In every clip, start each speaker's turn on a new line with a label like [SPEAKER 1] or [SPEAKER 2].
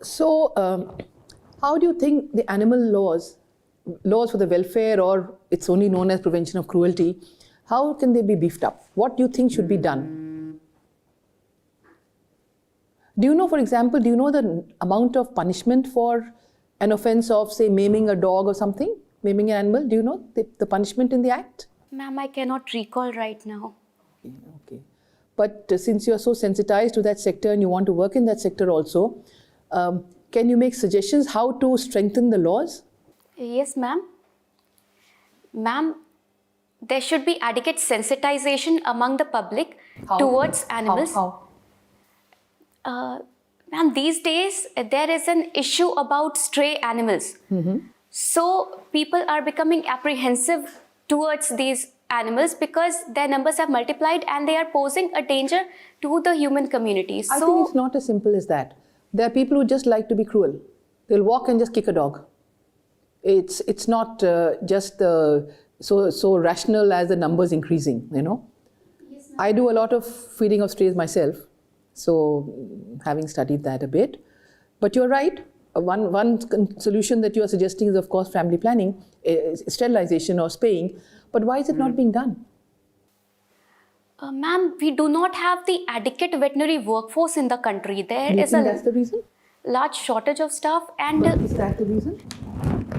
[SPEAKER 1] So, how do you think the animal laws for the welfare, or it's only known as prevention of cruelty, how can they be beefed up? What do you think should be done? Do you know, for example, do you know the amount of punishment for an offense of, say, maiming a dog or something, maiming an animal? Do you know the punishment in the act?
[SPEAKER 2] Ma'am, I cannot recall right now.
[SPEAKER 1] Okay. But since you are so sensitized to that sector and you want to work in that sector also, can you make suggestions how to strengthen the laws?
[SPEAKER 2] Yes, ma'am. Ma'am, there should be adequate sensitization among the public towards animals.
[SPEAKER 1] How?
[SPEAKER 2] Ma'am, these days there is an issue about stray animals. So people are becoming apprehensive towards these animals because their numbers have multiplied and they are posing a danger to the human community.
[SPEAKER 1] I think it's not as simple as that. There are people who just like to be cruel. They'll walk and just kick a dog. It's not just so rational as the numbers increasing, you know.
[SPEAKER 2] Yes,
[SPEAKER 1] I do a lot of feeding of strays myself, so having studied that a bit. But you're right. One solution that you are suggesting is, of course, family planning, sterilization or spaying. But why is it not being done?
[SPEAKER 2] Ma'am, we do not have the adequate veterinary workforce in the country. There
[SPEAKER 1] Do you
[SPEAKER 2] is
[SPEAKER 1] think
[SPEAKER 2] a
[SPEAKER 1] that's the reason?
[SPEAKER 2] large shortage of staff and...
[SPEAKER 1] But is that the reason?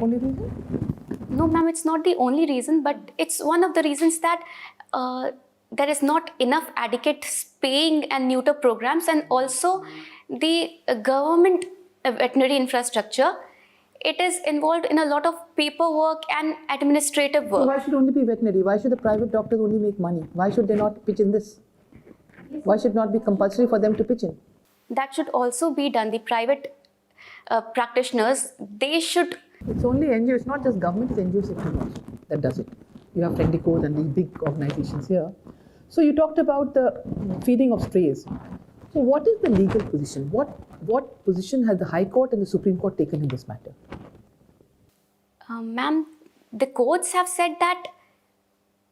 [SPEAKER 1] Only reason?
[SPEAKER 2] No, ma'am, it's not the only reason, but it's one of the reasons that there is not enough adequate spaying and neuter programs, and also the government veterinary infrastructure. It is involved in a lot of paperwork and administrative work.
[SPEAKER 1] So why should only be veterinary? Why should the private doctors only make money? Why should they not pitch in this? Why should it not be compulsory for them to pitch in?
[SPEAKER 2] That should also be done. The private practitioners, they should...
[SPEAKER 1] It's only NGO, it's not just government, it's NGO sector also that does it. You have Friendly and these big organizations here. So you talked about the feeding of strays. So what is the legal position? What position has the High Court and the Supreme Court taken in this matter?
[SPEAKER 2] Ma'am, the courts have said that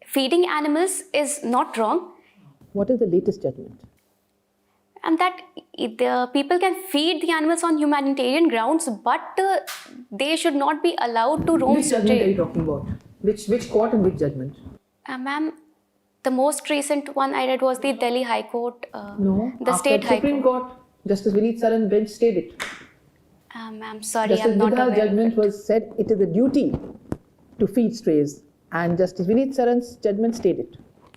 [SPEAKER 2] feeding animals is not wrong.
[SPEAKER 1] What is the latest judgment?
[SPEAKER 2] And that the people can feed the animals on humanitarian grounds, but they should not be allowed to roam.
[SPEAKER 1] Which judgment are you talking about? Which court and which judgment?
[SPEAKER 2] Ma'am, the most recent one I read was the Delhi High Court.
[SPEAKER 1] No,
[SPEAKER 2] the State High
[SPEAKER 1] Supreme Court, Justice Vineet Saran bench stayed it.
[SPEAKER 2] Ma'am, sorry,
[SPEAKER 1] Justice
[SPEAKER 2] I'm not
[SPEAKER 1] Vidhal's
[SPEAKER 2] aware.
[SPEAKER 1] judgment was said it is a duty to feed strays, and Justice Vineet Saran's judgment stayed it.